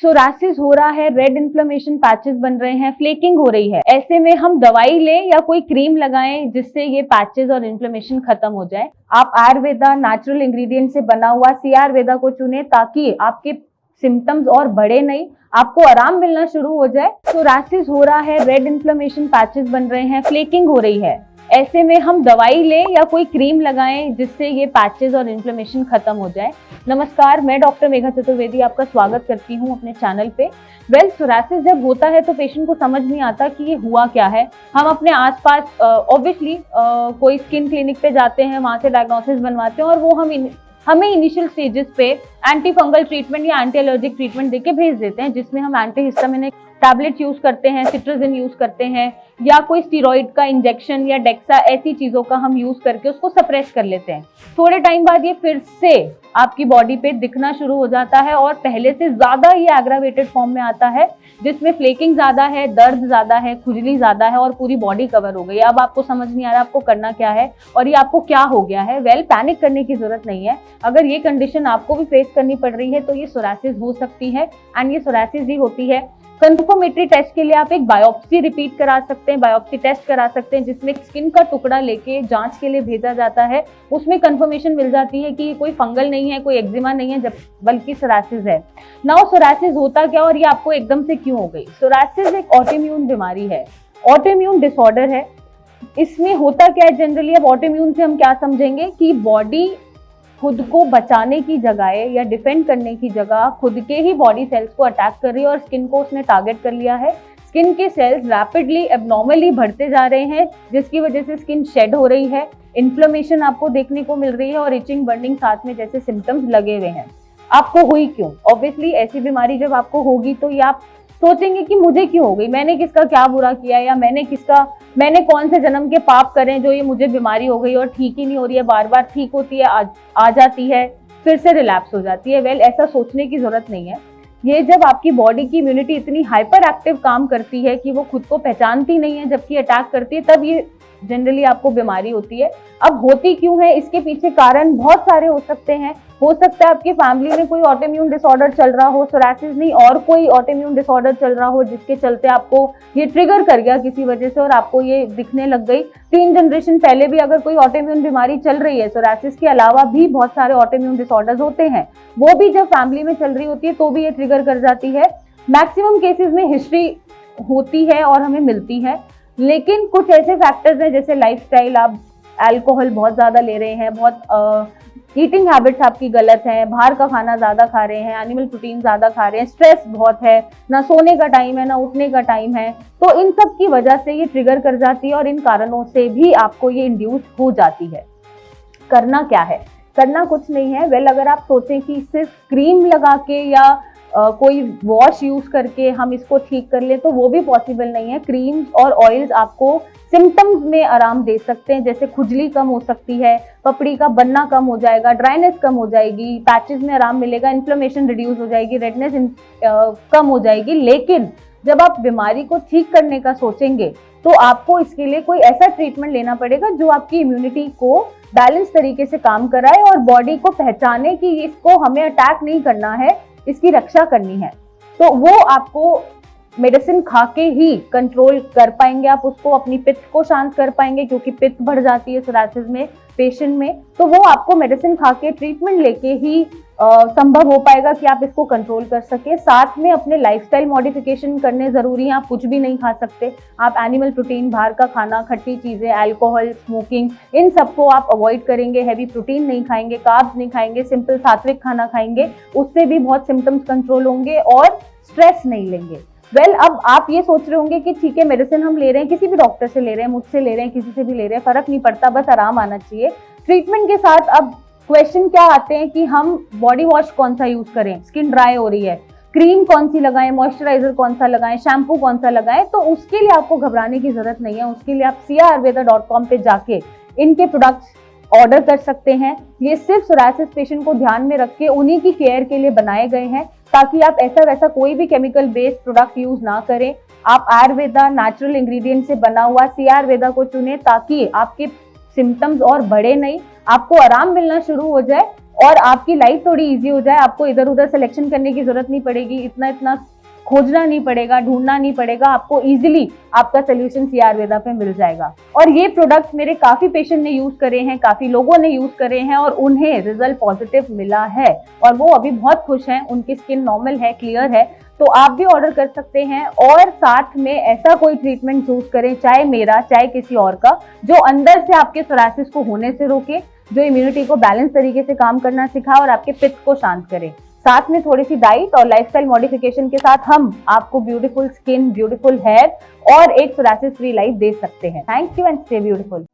Psoriasis हो रहा है, रेड इन्फ्लेमेशन पैचेस बन रहे हैं, फ्लेकिंग हो रही है। ऐसे में हम दवाई लें या कोई क्रीम लगाएं जिससे ये पैचेस और इन्फ्लेमेशन खत्म हो जाए। आप आयुर्वेदा नेचुरल इंग्रेडिएंट से बना हुआ सी आयुर्वेदा को चुने ताकि आपके सिम्टम्स और बढ़े नहीं, आपको आराम मिलना शुरू हो जाए। सोरासिस हो रहा है, रेड इन्फ्लेमेशन पैचेस बन रहे हैं, फ्लेकिंग हो रही है। ऐसे में हम दवाई लें या कोई क्रीम लगाएं जिससे ये पैचेस और इन्फ्लेमेशन खत्म हो जाए। नमस्कार, मैं डॉक्टर मेघा चतुर्वेदी आपका स्वागत करती हूं अपने चैनल पे। सोरासिस जब होता है तो पेशेंट को समझ नहीं आता कि ये हुआ क्या है। हम अपने आसपास ऑब्वियसली कोई स्किन क्लिनिक पे जाते हैं, वहां से डायग्नोसिस बनवाते हैं और वो हमें इनिशियल स्टेजेस पे एंटी फंगल ट्रीटमेंट या एंटी एलर्जिक ट्रीटमेंट देके भेज देते हैं, जिसमें हम एंटी हिस्टामिनिक टैबलेट यूज करते हैं, सिट्राजिन यूज करते हैं या कोई स्टीरॉइड का इंजेक्शन या डेक्सा, ऐसी चीजों का हम यूज करके उसको सप्रेस कर लेते हैं। थोड़े टाइम बाद ये फिर से आपकी बॉडी पे दिखना शुरू हो जाता है और पहले से ज्यादा ये एग्रावेटेड फॉर्म में आता है, जिसमें फ्लेकिंग ज्यादा है, दर्द ज्यादा है, खुजली ज्यादा है और पूरी बॉडी कवर हो गई। अब आपको समझ नहीं आ रहा आपको करना क्या है और ये आपको क्या हो गया है। पैनिक करने की जरूरत नहीं है। अगर ये कंडीशन आपको भी फेस करनी पड़ रही है तो ये सोरासिस हो सकती है एंड ये सोरासिस ही होती है। कंफर्मेटरी टेस्ट के लिए आप एक बायोप्सी रिपीट करा सकते हैं, बायोप्सी टेस्ट करा सकते हैं, जिसमें स्किन का टुकड़ा लेके जांच के लिए भेजा जाता है। उसमें कंफर्मेशन मिल जाती है कि कोई फंगल नहीं है, कोई एक्जिमा नहीं है, बल्कि सोरासिस है। नाउ सोरासिस होता क्या और ये आपको एकदम से क्यों हो गई? सोरासिस एक ऑटोइम्यून बीमारी है, ऑटोइम्यून डिसऑर्डर है। इसमें होता क्या है जनरली, अब ऑटोइम्यून से हम क्या समझेंगे कि बॉडी खुद को बचाने की जगह या डिफेंड करने की जगह खुद के ही बॉडी सेल्स को अटैक कर रही है और स्किन को उसने टारगेट कर लिया है। स्किन के सेल्स रैपिडली एबनॉर्मली बढ़ते जा रहे हैं, जिसकी वजह से स्किन शेड हो रही है, इन्फ्लेमेशन आपको देखने को मिल रही है और इचिंग बर्निंग साथ में जैसे सिम्टम्स लगे हुए हैं। आपको हुई क्यों? ऑब्वियसली ऐसी बीमारी जब आपको होगी तो ये आप सोचेंगे कि मुझे क्यों हो गई, मैंने किसका क्या बुरा किया या मैंने कौन से जन्म के पाप करें जो ये मुझे बीमारी हो गई और ठीक ही नहीं हो रही है, बार बार ठीक होती है, आ जाती है, फिर से रिलैप्स हो जाती है। ऐसा सोचने की जरूरत नहीं है। ये जब आपकी बॉडी की इम्यूनिटी इतनी हाइपर एक्टिव काम करती है कि वो खुद को पहचानती नहीं है, जबकि अटैक करती है, तब ये जनरली आपको बीमारी होती है। अब होती क्यों है, इसके पीछे कारण बहुत सारे हो सकते हैं। हो सकता है आपकी फैमिली में कोई ऑटोइम्यून डिसऑर्डर चल रहा हो, सोरासिस नहीं और कोई ऑटोइम्यून डिसऑर्डर चल रहा हो, जिसके चलते आपको ये ट्रिगर कर गया किसी वजह से और आपको ये दिखने लग गई। 3 जनरेशन पहले भी अगर कोई ऑटोइम्यून बीमारी चल रही है, सोरासिस के अलावा भी बहुत सारे ऑटोइम्यून डिसऑर्डर्स होते हैं, वो भी जब फैमिली में चल रही होती है तो भी ये ट्रिगर कर जाती है। मैक्सिमम केसेस में हिस्ट्री होती है और हमें मिलती है, लेकिन कुछ ऐसे फैक्टर्स हैं जैसे लाइफस्टाइल, आप अल्कोहल बहुत ज्यादा ले रहे हैं, बहुत ईटिंग हैबिट्स आपकी गलत है, बाहर का खाना ज्यादा खा रहे हैं, एनिमल प्रोटीन ज्यादा खा रहे हैं, स्ट्रेस बहुत है, ना सोने का टाइम है ना उठने का टाइम है, तो इन सब की वजह से ये ट्रिगर कर जाती है और इन कारणों से भी आपको ये इंड्यूस हो जाती है। करना क्या है? करना कुछ नहीं है। अगर आप सोचें कि सिर्फ क्रीम लगा के या कोई वॉश यूज करके हम इसको ठीक कर ले तो वो भी पॉसिबल नहीं है। क्रीम्स और ऑयल्स आपको सिम्टम्स में आराम दे सकते हैं, जैसे खुजली कम हो सकती है, पपड़ी का बनना कम हो जाएगा, ड्राइनेस कम हो जाएगी, पैचेस में आराम मिलेगा, इन्फ्लेमेशन रिड्यूस हो जाएगी, रेडनेस कम हो जाएगी। लेकिन जब आप बीमारी को ठीक करने का सोचेंगे तो आपको इसके लिए कोई ऐसा ट्रीटमेंट लेना पड़ेगा जो आपकी इम्यूनिटी को बैलेंस तरीके से काम कराए और बॉडी को पहचाने कि इसको हमें अटैक नहीं करना है, इसकी रक्षा करनी है। तो वो आपको मेडिसिन खा के ही कंट्रोल कर पाएंगे। आप उसको अपनी पित्त को शांत कर पाएंगे, क्योंकि पित्त बढ़ जाती है सोरासिस में पेशेंट में, तो वो आपको मेडिसिन खा के ट्रीटमेंट लेके ही संभव हो पाएगा कि आप इसको कंट्रोल कर सके। साथ में अपने लाइफस्टाइल मॉडिफिकेशन करने जरूरी हैं। आप कुछ भी नहीं खा सकते। आप एनिमल प्रोटीन, बाहर का खाना, खट्टी चीजें, अल्कोहल, स्मोकिंग, इन सबको आप अवॉइड करेंगे। हैवी प्रोटीन नहीं खाएंगे, कार्ब्स नहीं खाएंगे, सिंपल सात्विक खाना खाएंगे, उससे भी बहुत सिम्टम्स कंट्रोल होंगे और स्ट्रेस नहीं लेंगे। अब आप ये सोच रहे होंगे कि ठीक है, मेडिसिन हम ले रहे हैं, किसी भी डॉक्टर से ले रहे हैं, मुझसे ले रहे हैं, किसी से भी ले रहे हैं, फर्क नहीं पड़ता, बस आराम आना चाहिए। ट्रीटमेंट के साथ अब क्वेश्चन क्या आते हैं कि हम बॉडी वॉश कौन सा यूज करें, स्किन ड्राई हो रही है, क्रीम कौन सी लगाएं, मॉइस्चराइजर कौन सा लगाएं, शैम्पू कौन सा लगाएं। तो उसके लिए आपको घबराने की जरूरत नहीं है। उसके लिए आप siaayurveda.com पे जाके इनके प्रोडक्ट्स ऑर्डर कर सकते हैं। ये सिर्फ सोरासिस पेशेंट को ध्यान में रख के उन्हीं की केयर के लिए बनाए गए हैं, ताकि आप ऐसा वैसा कोई भी केमिकल बेस्ड प्रोडक्ट यूज ना करें। आप आयुर्वेदा नेचुरल इंग्रेडिएंट से बना हुआ सी आयुर्वेदा को चुने ताकि आपके सिम्टम्स और बढ़े नहीं, आपको आराम मिलना शुरू हो जाए और आपकी लाइफ थोड़ी इजी हो जाए, आपको इधर उधर सिलेक्शन करने की जरूरत नहीं पड़ेगी, इतना इतना खोजना नहीं पड़ेगा, ढूंढना नहीं पड़ेगा, आपको इजीली आपका सोल्यूशन सी आयुर्वेदा पे मिल जाएगा। और ये प्रोडक्ट्स मेरे काफी पेशेंट ने यूज करे हैं, काफी लोगों ने यूज करे हैं और उन्हें रिजल्ट पॉजिटिव मिला है और वो अभी बहुत खुश हैं, उनकी स्किन नॉर्मल है, क्लियर है। तो आप भी ऑर्डर कर सकते हैं और साथ में ऐसा कोई ट्रीटमेंट चूज करें, चाहे मेरा चाहे किसी और का, जो अंदर से आपके सोरासिस को होने से रोके, जो इम्यूनिटी को बैलेंस तरीके से काम करना सिखाए और आपके पित्त को शांत करे। साथ में थोड़ी सी डाइट और लाइफस्टाइल मॉडिफिकेशन के साथ हम आपको ब्यूटीफुल स्किन, ब्यूटीफुल हेयर और एक सोरासिस फ्री लाइफ दे सकते हैं। Thank you and stay beautiful.